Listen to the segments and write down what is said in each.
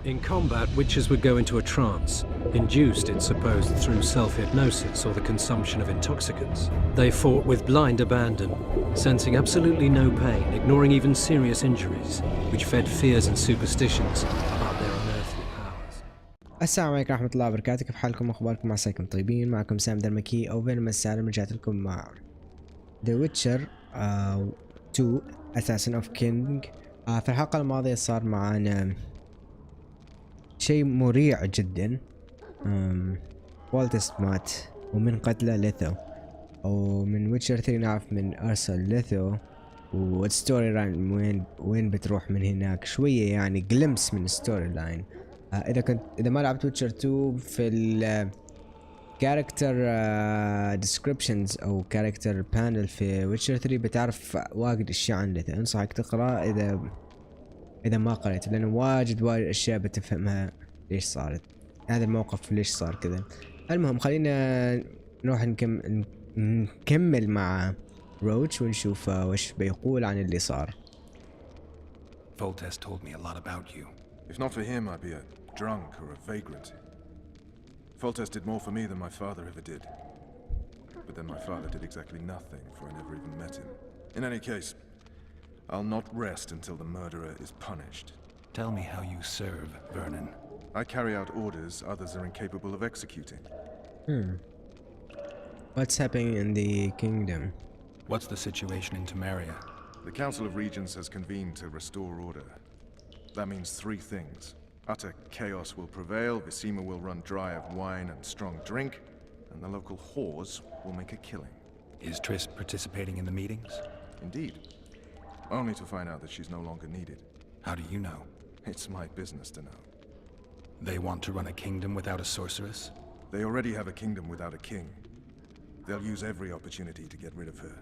In combat, witches would go into a trance, induced, it's supposed, through self-hypnosis or the consumption of intoxicants. They fought with blind abandon, sensing absolutely no pain, ignoring even serious injuries, which fed fears and superstitions about their unearthly powers. السلام عليكم ورحمة الله وبركاته، كيف حالكم؟ أخباركم؟ عساكم طيبين. معكم سام درمكي أو بين مسالم. رجعت لكم مع The Witcher 2 Assassin of King. في الحلقة الماضية صار معانا شيء مريع جدا. فولتست مات ومن قتله ليثو، ومن ويتشر 3 نعرف من أرسل ليثو والستوري لاين وين بتروح من هناك شوية، يعني جلمس من الستوري لاين. إذا ما لعبت ويتشر 2 في ال character descriptions أو character panel في ويتشر 3 بتعرف واجد أشياء عن ليثو. أنصحك تقرأ إذا ما قرأت، لأنه واجد أشياء بتفهمها ليش صارت هذا الموقف، ليش صار كذا. المهم خلينا نروح نكمل مع روتش ونشوف وش بيقول عن اللي صار. Foltest told me a lot about you. If not for him, I'd be a drunk or a vagrant. Foltest did more for me than my father ever did. But then my father did exactly nothing, for I never even met him. In any case, I'll not rest until the murderer is punished. Tell me how you serve, Vernon. I carry out orders others are incapable of executing. What's happening in the kingdom? What's the situation in Temeria? The Council of Regents has convened to restore order. That means three things. Utter chaos will prevail, Visima will run dry of wine and strong drink, and the local whores will make a killing. Is Triss participating in the meetings? Indeed. Only to find out that she's no longer needed. How do you know? It's my business to know. They want to run a kingdom without a sorceress? They already have a kingdom without a king. They'll use every opportunity to get rid of her.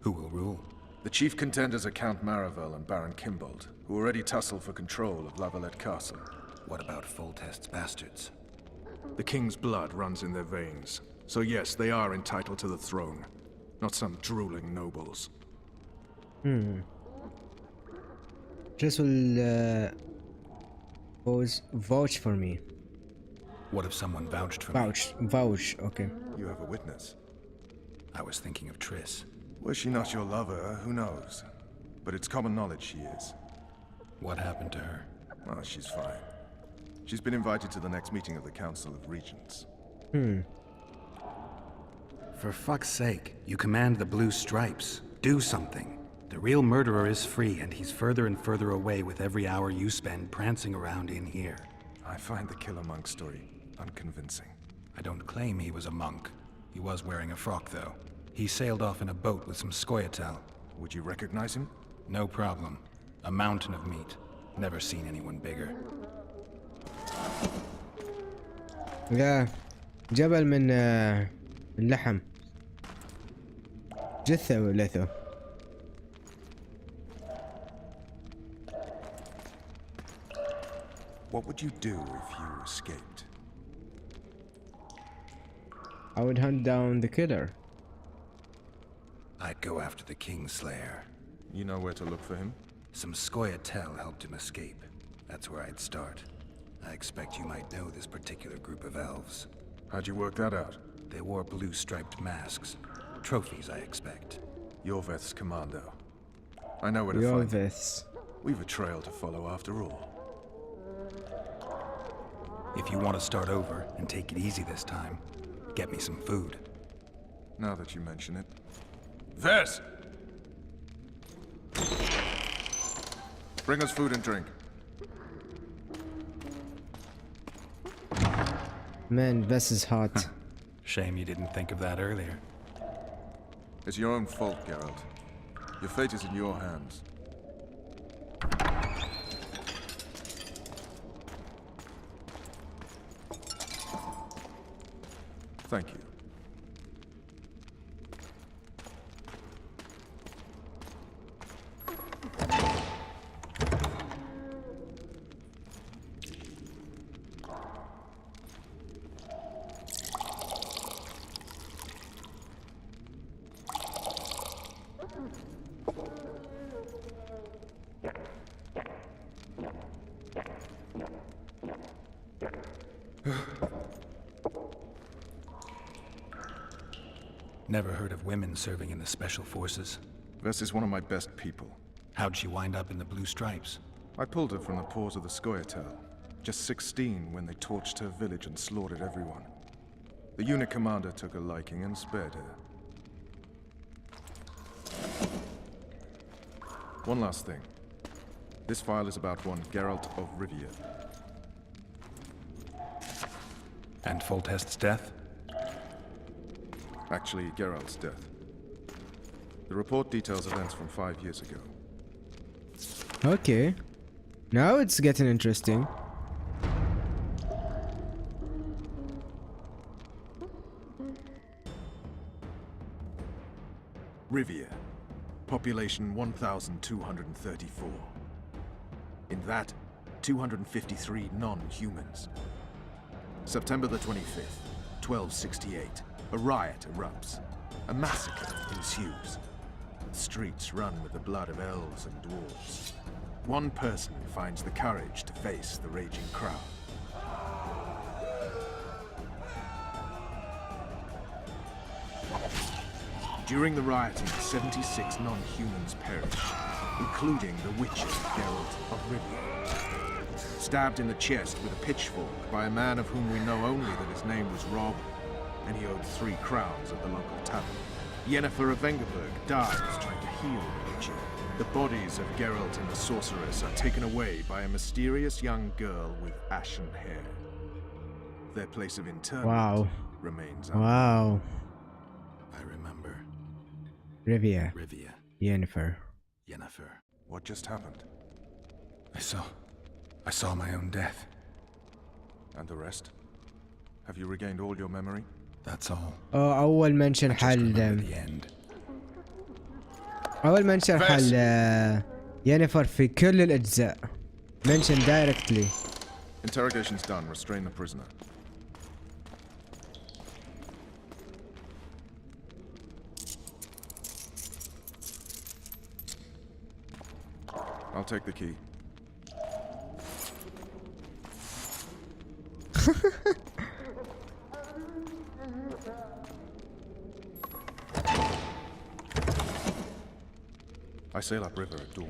Who will rule? The chief contenders are Count Maravel and Baron Kimbold, who already tussle for control of Lavalette Castle. What about Foltest's bastards? The king's blood runs in their veins, so yes, they are entitled to the throne, not some drooling nobles. Just will vouch for me. What if someone vouched for me? Vouch, okay. You have a witness. I was thinking of Triss. Was she not your lover? Who knows? But it's common knowledge she is. What happened to her? Oh, she's fine. She's been invited to the next meeting of the Council of Regents. For fuck's sake, you command the Blue Stripes. Do something. The real murderer is free, and he's further and further away with every hour you spend prancing around in here. I find the Killer Monk story unconvincing. I don't claim he was a monk. He was wearing a frock, though. He sailed off in a boat with some Scoia'tael. Would you recognize him? No problem. A mountain of meat. Never seen anyone bigger. يا جبل من اللحم، جثة ولثة. What would you do if you escaped? I would hunt down the killer. I'd go after the Kingslayer. You know where to look for him? Some Scoia'tael helped him escape. That's where I'd start. I expect you might know this particular group of elves. How'd you work that out? They wore blue-striped masks. Trophies, I expect. Yorveth's commando. I know where to find him. Yorveth's. We've a trail to follow after all. If you want to start over and take it easy this time, get me some food. Now that you mention it. Vess! Bring us food and drink. Man, Vess is hot. Shame you didn't think of that earlier. It's your own fault, Geralt. Your fate is in your hands. Thank you. Never heard of women serving in the special forces. Vess is one of my best people. How'd she wind up in the Blue Stripes? I pulled her from the paws of the Skoyatel. Just 16 when they torched her village and slaughtered everyone. The unit commander took a liking and spared her. One last thing. This file is about one Geralt of Rivia. And Foltest's death? Actually, Geralt's death. The report details events from 5 years ago. Okay. Now it's getting interesting. Rivia. Population 1,234. In that, 253 non-humans. September the 25th, 1268. A riot erupts. A massacre ensues. The streets run with the blood of elves and dwarves. One person finds the courage to face the raging crowd. During the rioting, 76 non-humans perish, including the Witcher Geralt of Rivia. Stabbed in the chest with a pitchfork by a man of whom we know only that his name was Rob, and he owed 3 crowns at the local tavern. Yennefer of Vengerberg dies trying to heal the Witcher. The bodies of Geralt and the sorceress are taken away by a mysterious young girl with ashen hair. Their place of interment remains unknown. Wow. I remember. Rivia. Rivia. Yennefer. Yennefer. What just happened? I saw my own death. And the rest? Have you regained all your memory? That's all. أول ما نشر I just حل remember the end. أول ما نشر حل ينفر في كل الأجزاء. Mention directly. Interrogation's done. Restrain the prisoner. I'll take the key. I sail upriver at dawn.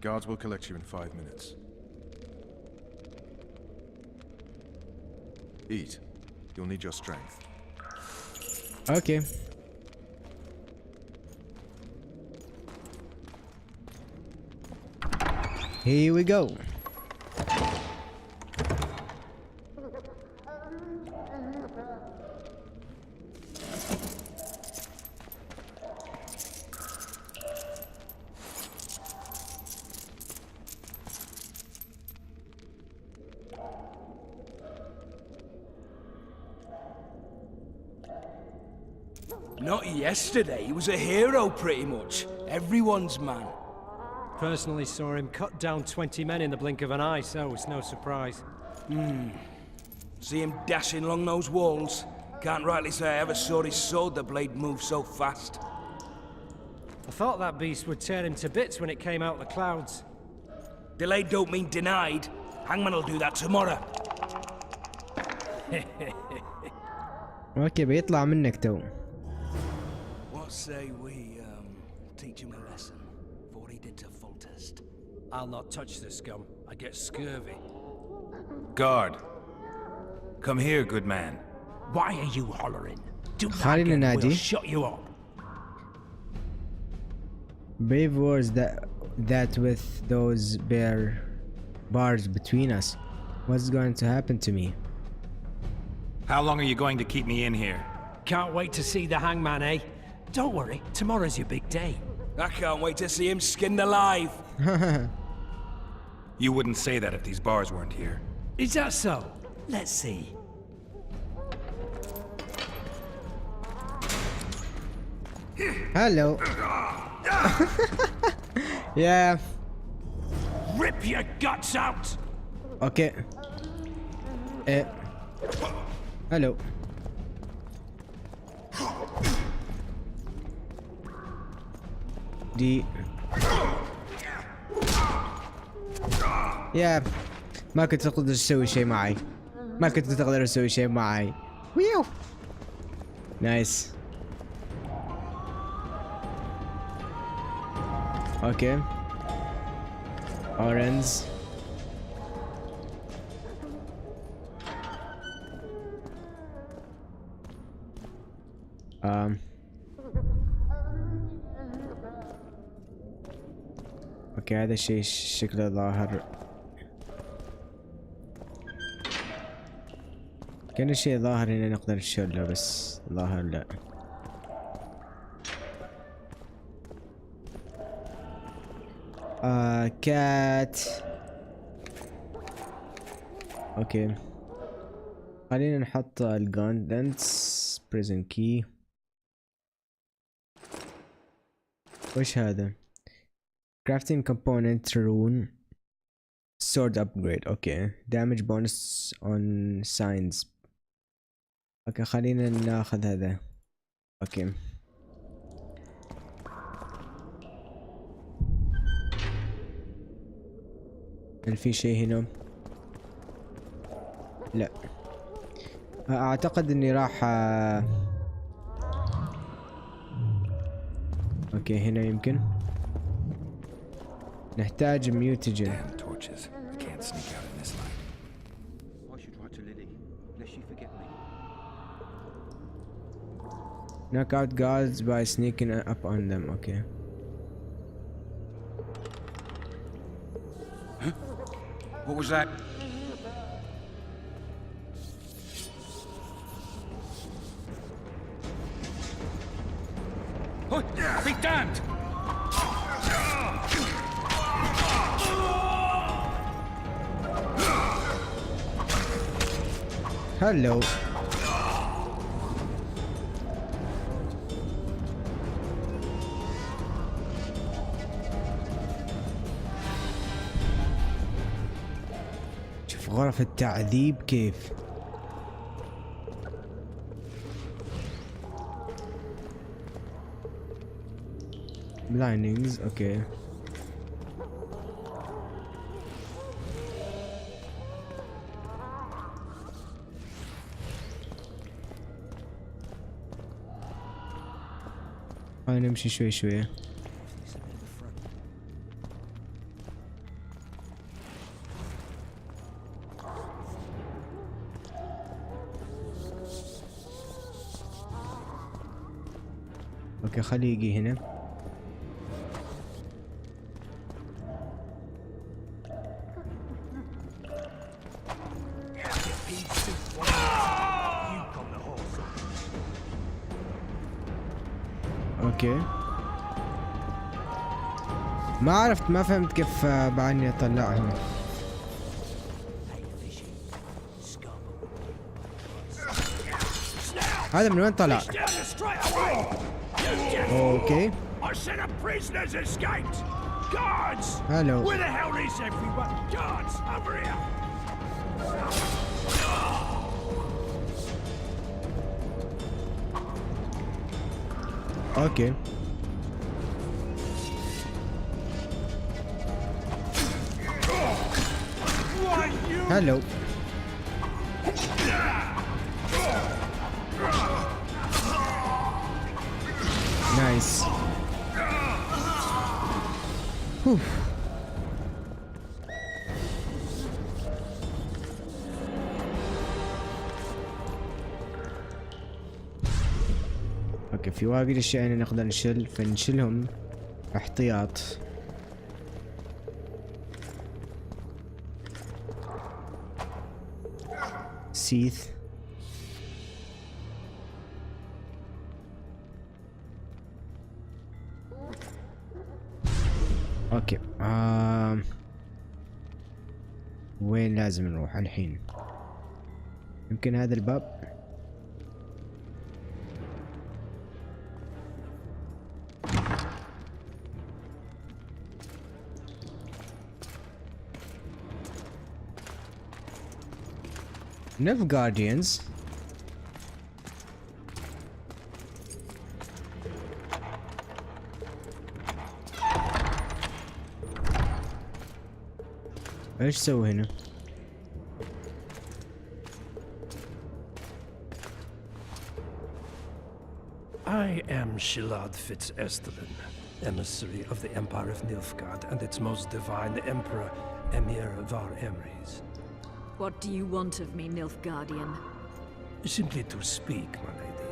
Guards will collect you in 5 minutes. Eat. You'll need your strength. Okay. Here we go. Not yesterday, he was a hero pretty much. Everyone's man. Personally saw him cut down 20 men in the blink of an eye, so it's no surprise. See him dashing along those walls? Can't rightly say I ever saw his sword the blade move so fast. I thought that beast would tear him to bits when it came out of the clouds. Delayed don't mean denied. Hangman'll do that tomorrow. اوكي بيطلع منك تو. What say we, teach him a lesson for what he did to Foltest? I'll not touch the scum. I get scurvy. Guard. Come here, good man. Why are you hollering? Do that خلينا again, نادي. we'll shut you up. Brave wars that with those bare bars between us. What's going to happen to me? How long are you going to keep me in here? Can't wait to see the hangman, eh? Don't worry, tomorrow's your big day. I can't wait to see him skinned alive. You wouldn't say that if these bars weren't here. Is that so? Let's see. Hello. Yeah. Rip your guts out! Okay. Hello. دي. Yeah. ما كنت تقدر تسوي شيء معي. ما كنت تقدر تسوي شيء معي. ويو نايس. اوكي اورنز. اوكي هذا الشيء شكله ظاهر كان الشيء ظاهر اننا نقدر نشيله بس ظاهر لا. كات. اوكي خلينا نحط الجاندنتس بريزن كي. وش هذا؟ crafting component rune sword upgrade. اوكي damage bonus on signs. اوكي خلينا ناخذ هذا. اوكي هل في شيء هنا؟ لا اعتقد اني راح اوكي هنا يمكن نحتاج ميوتيجن. knock out guards by sneaking up on them. okay What was that? Be damned! hello. شوف غرف التعذيب كيف. blindings. اوكي خلينا نمشي شوي شوي. اوكي خليه يجي هنا. اوكي ما عرفت ما فهمت كيف بعدني اطلعهم. هذا من وين طلع؟ اوكي هلو. اوكي هلو. نايس. اوكي في واجد اشياء هنا نقدر نشيل فنشيلهم احتياط. سيث. اوكي وين لازم نروح الحين؟ يمكن هذا الباب. Enough guardians. ايش سوي هنا؟ I am Shilad Fitz-Estelin, emissary of the Empire of Nilfgaard and its most divine Emperor, Emir Var Emrys. What do you want of me, Nilfgaardian? Simply to speak, my lady.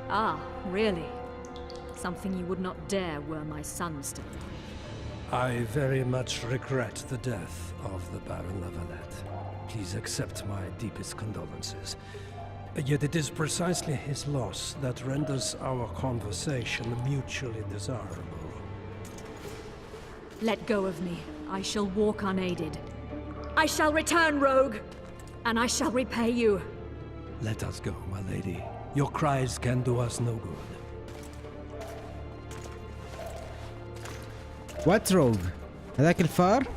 Ah, really? Something you would not dare were my son still alive. I very much regret the death of the Baron Lavalette. Please accept my deepest condolences. Yet it is precisely his loss that renders our conversation mutually desirable. Let go of me. I shall walk unaided. I shall return, rogue! And I shall repay you. Let us go, my lady. Your cries can do us no good. وات روج؟ هذاك الفار؟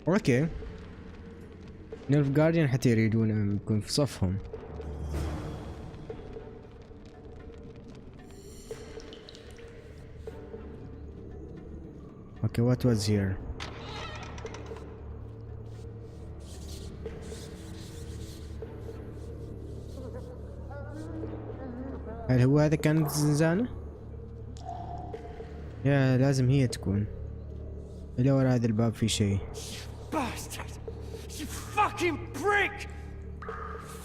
اوكي نيلف جارديان حتى يريدون يكون في صفهم. اوكي what was here؟ هل هو هذا كانت الزنزانة؟ يا لازم هي تكون. إلى ورا هذا الباب في شيء. Bastard! You fucking prick!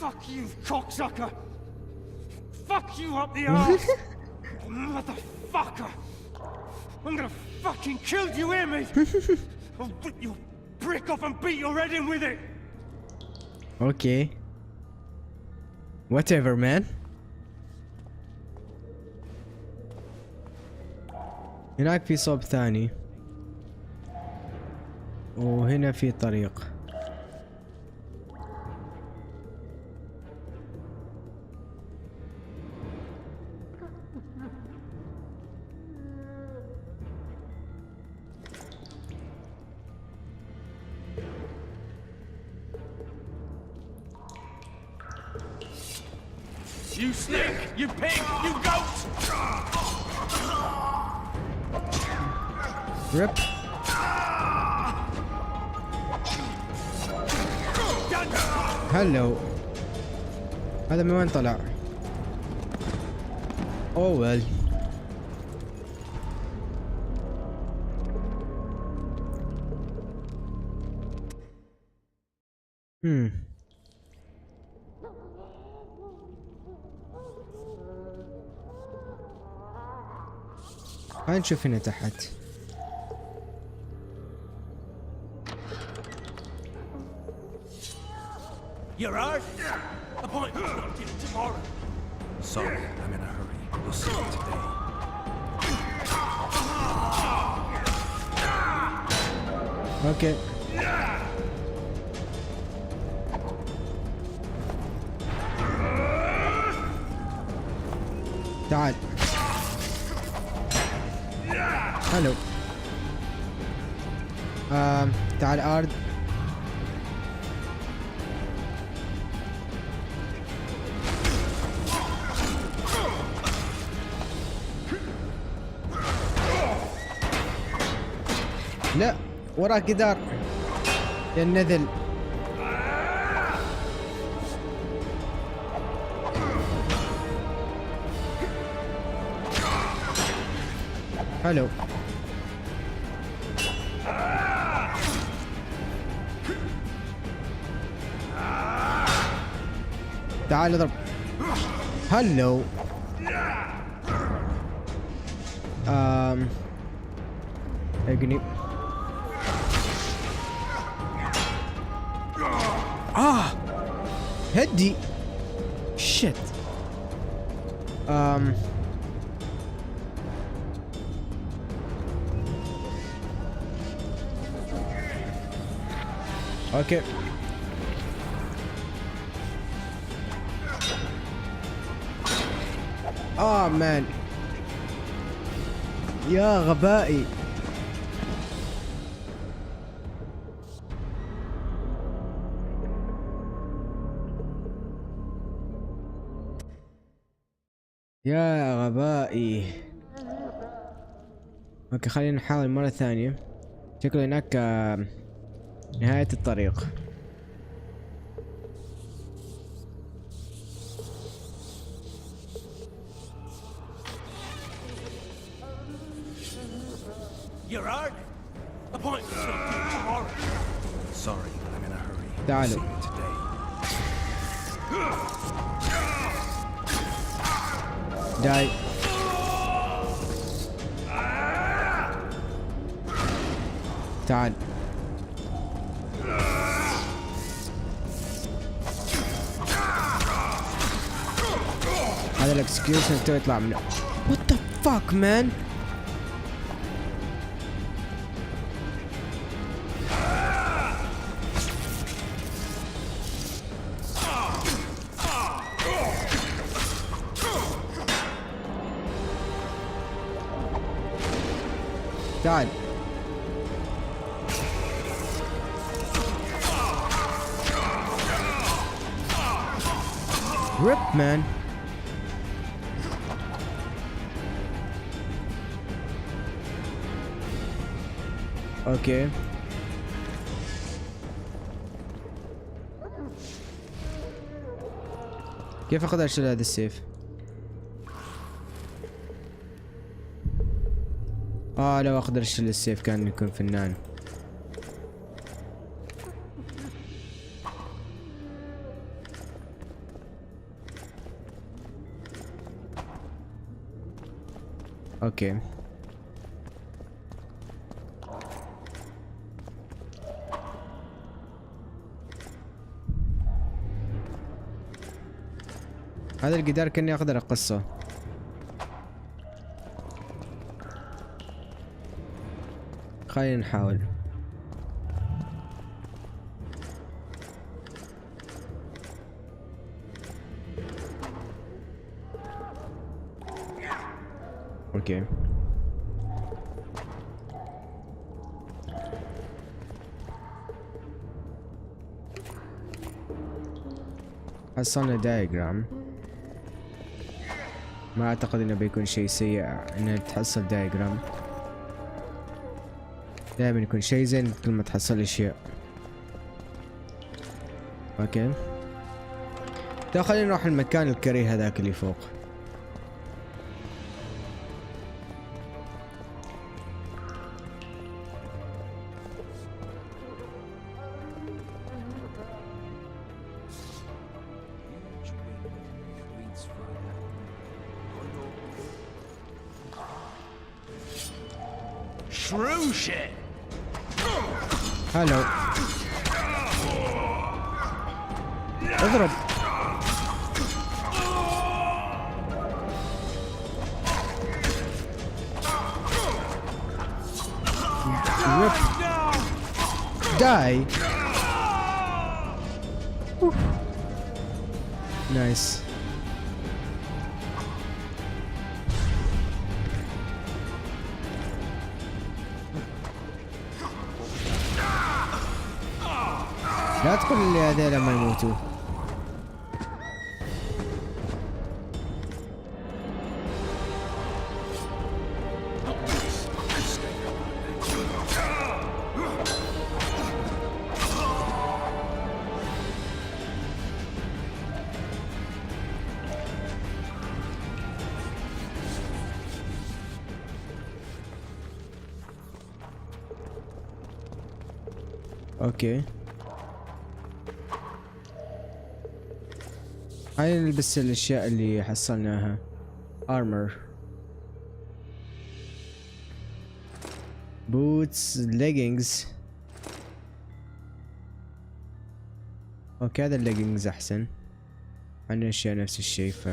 Fuck you, cocksucker! Fuck you up the arse! Motherfucker! I'm gonna fucking kill you, hear me? I'll rip your brick off and beat your head in with it! Okay. Whatever, man. هناك في صوب ثاني وهنا في طريق. You snake! You pig! You goat! ريب. هلو. هذا من وين طلع؟ اوه ويل. خلينا نشوف هنا تحت. You're out? Appointment's not due tomorrow. Sorry, I'm in a hurry. We'll see you today. اوكي. تعال. هلو. تعال ارد. لا وراك جدار يا النذل. حلو. تعال اضرب. هلو. اقني. هدي. شت. اوكي. مان. يا غبائي. يا غبائي. اوكي خلينا نحاول مرة ثانية. شكله هناك نهاية الطريق. You're early. Appointment's not due tomorrow. Sorry, I'm in a hurry. تعالوا. See you today. داي. تعال. هذا الاكسكيوشن تو يطلع منه. What the fuck man؟ تعال. Rip man. اوكي. كيف اقدر اشيل هذا السيف؟ لو اقدر اشيل السيف كان يكون فنان. اوكي. هذا الجدار كأني اقدر اقصه. خلينا نحاول. اوكي. حصلنا دايجرام. ما اعتقد انه بيكون شيء سيء انه تحصل دايجرام. دائما يكون شيء زين كل ما تحصل اشياء. اوكي. خلينا نروح المكان الكريه هذاك اللي فوق. True shit. هلو. اضرب. داي. نايس. لا تقول لي هذول ما يموتوا. اوكي. هاي نلبس الاشياء اللي حصلناها. armor boots leggings. اوكي هذا الليجنجز احسن. عندنا اشياء نفس الشيء ف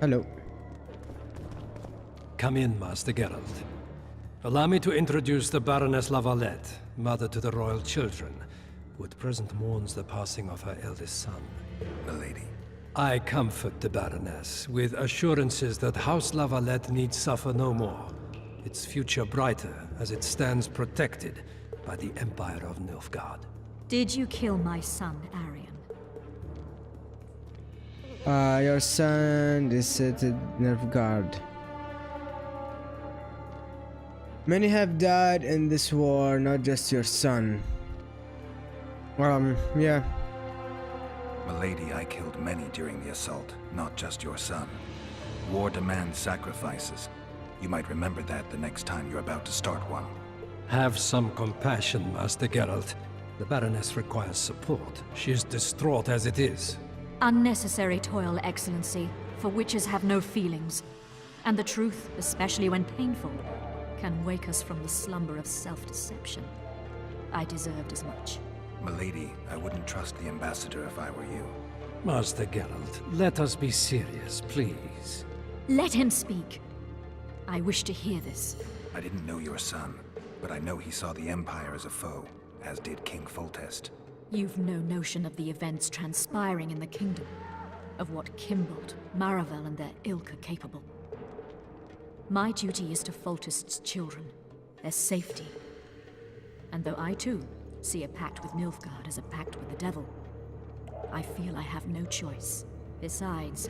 hello. Come in, Master Geralt. Allow me to introduce the Baroness Lavalette, mother to the royal children, who at present mourns the passing of her eldest son. Milady. I comfort the Baroness with assurances that House Lavalette need suffer no more, its future brighter as it stands protected by the Empire of Nilfgaard. Did you kill my son, Arian? Your son deserted Nerf guard. Many have died in this war, not just your son. Yeah. Milady, I killed many during the assault, not just your son. War demands sacrifices. You might remember that the next time you're about to start one. Have some compassion, Master Geralt. The Baroness requires support. She is distraught as it is. Unnecessary toil, Excellency, for witches have no feelings. And the truth, especially when painful, can wake us from the slumber of self-deception. I deserved as much. Milady, I wouldn't trust the ambassador if I were you. Master Geralt, let us be serious, please. Let him speak. I wish to hear this. I didn't know your son, but I know he saw the Empire as a foe, as did King Foltest. You've no notion of the events transpiring in the kingdom, of what Kimbold, Maravel and their ilk are capable. My duty is to Foltest's children, their safety. And though I too see a pact with Nilfgaard as a pact with the devil, I feel I have no choice. Besides,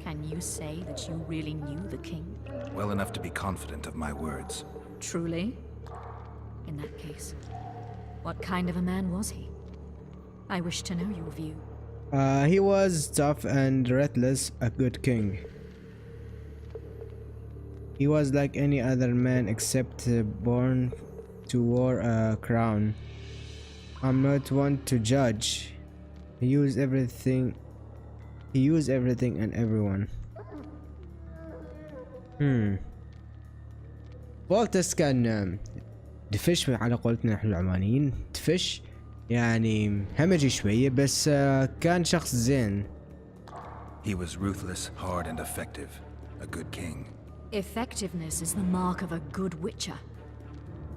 can you say that you really knew the king? Well enough to be confident of my words. Truly? In that case, what kind of a man was he? I wish to know your view. He was tough and relentless, a good king. He was like any other man except born to wear a crown. I'm not one to judge. He used everything and everyone. فولتس كان دفش على قولتنا نحن العمانيين، دفش يعني همجي شوية بس كان شخص زين. He was ruthless, hard and effective. A good king. Effectiveness is the mark of a good witcher.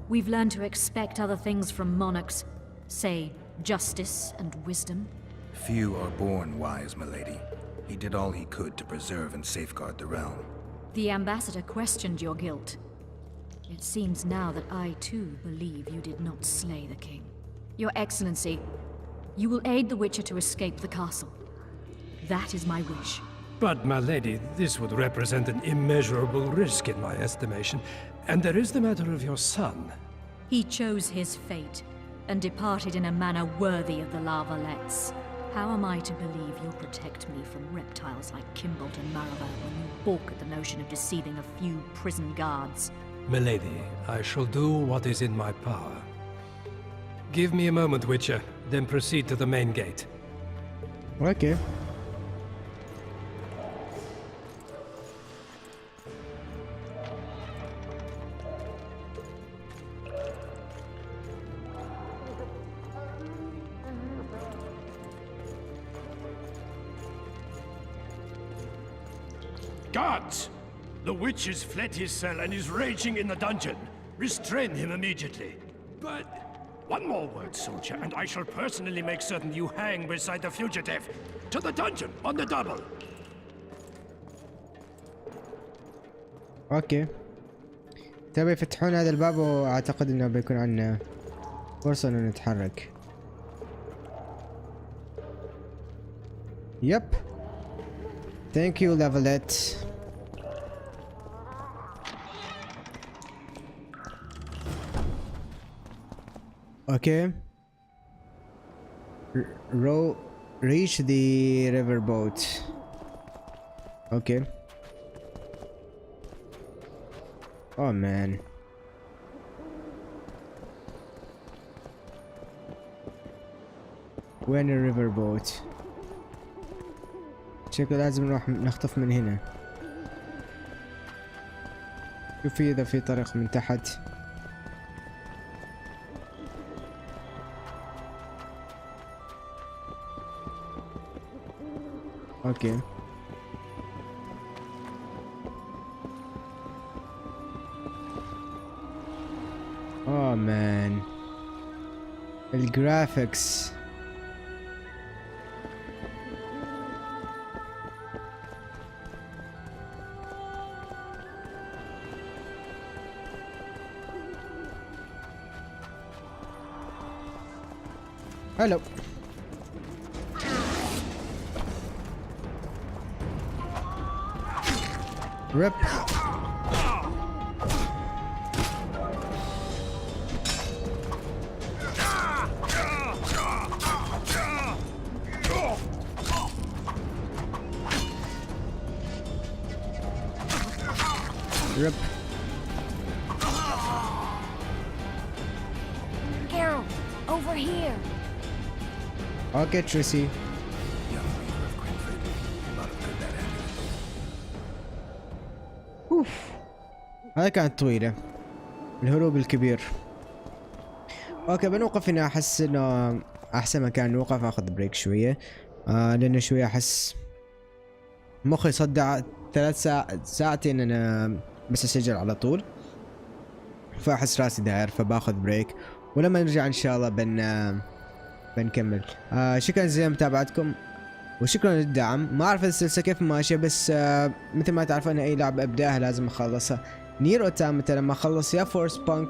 We've learned to expect other things from monarchs, say justice and wisdom. Few are born wise, milady. He did all he could to preserve and safeguard the realm. The ambassador questioned your guilt. It seems now that I too believe you did not slay the king. Your Excellency, you will aid the Witcher to escape the castle. That is my wish. But, my lady, this would represent an immeasurable risk in my estimation. And there is the matter of your son. He chose his fate, and departed in a manner worthy of the Larvalets. How am I to believe you'll protect me from reptiles like Kimbold and Maravel when you balk at the notion of deceiving a few prison guards? Milady, I shall do what is in my power. Give me a moment, Witcher, then proceed to the main gate. Okay. Guards! The witch has fled his cell and is raging in the dungeon. Restrain him immediately. But one more word, soldier, and I shall personally make certain you hang beside the fugitive. To the dungeon, on the double. اوكي. تبي يفتحون هذا الباب واعتقد انه بيكون عندنا فرصة انه نتحرك. يب. Thank you, Levelet. Okay. Reach the riverboat. Okay. Oh man. وين الريفربوت؟ شكله لازم نروح نخطف من هنا. شوف اذا في طريق من تحت. اوكي. Oh man. الجرافيكس. Hello. ريب. ريب. Geralt, over here. اوكي تريسي. اوف هذا كانت طويلة. الهروب الكبير. اوكي بنوقف هنا، احس انه احسن مكان نوقف، اخذ بريك شوية لانه شوية احس مخي صدع 3 ساعتين انا بس اسجل على طول، فاحس راسي داير، فباخذ بريك ولما نرجع ان شاء الله بنكمل. شكرا جزيلا لمتابعتكم وشكرا للدعم. ما اعرف السلسله كيف ماشيه، بس مثل ما تعرفون انا اي لعبه ابداها لازم اخلصها. نير اوتوماتا لما اخلص يا فورس بانك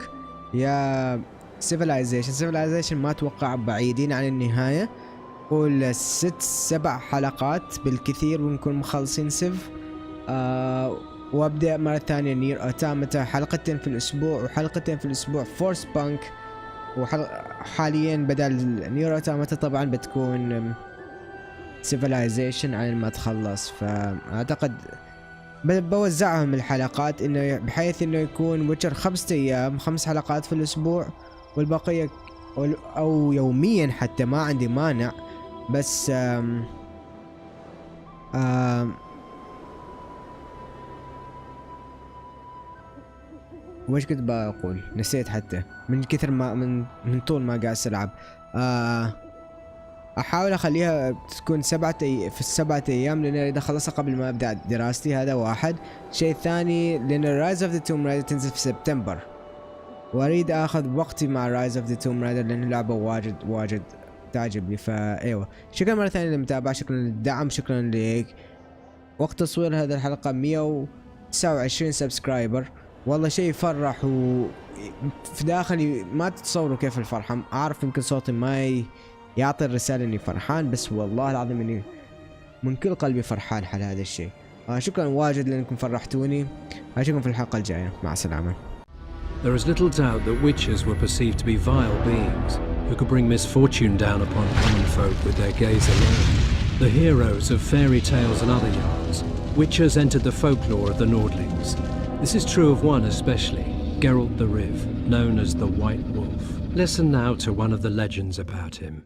يا سيفلايزيشن ما اتوقع بعيدين عن النهايه، قول 6-7 حلقات بالكثير ونكون مخلصين سيف. وابدا مره ثانيه نير اوتوماتا، حلقتين في الاسبوع وحلقتين في الاسبوع فورس بانك، وحاليا بدل نير اوتوماتا طبعا بتكون سيفلايزيشن على ما تخلص. فاعتقد بوزعهم الحلقات انه بحيث انه يكون ويتشر 5 ايام 5 حلقات في الاسبوع، والبقيه او يوميا حتى ما عندي مانع. بس وش كنت بقول؟ نسيت حتى من كثر ما من طول ما قاعد العب. احاول اخليها تكون في 7 ايام لان اذا خلصها قبل ما ابدا دراستي، هذا واحد. شيء ثاني لان رايز اوف ذا توم رايدر تنزل في سبتمبر، واريد اخذ وقتي مع رايز اوف ذا توم رايدر لان اللعبه واجد تعجبني. فايوه شكرا مره ثانيه للمتابعه، شكرا للدعم، شكرا لك. وقت تصوير هذه الحلقه 129 سبسكرايبر، والله شيء يفرح وفي داخلي ما تتصوروا كيف الفرحة. اعرف يمكن صوتي ما يعطي الرسالة اني فرحان، بس والله العظيم اني من كل قلبي فرحان حال هذا الشيء. شكرا واجد لانكم فرحتوني. اشوفكم في الحلقة الجاية، مع السلامة. There is little doubt that witches were perceived to be vile beings who could bring misfortune down upon common folk with their gaze alone. The heroes of fairy tales and other yarns, witches entered the folklore of the Nordlings. This is true of one especially, Geralt the Riv, known as the White Wolf. Listen now to one of the legends about him.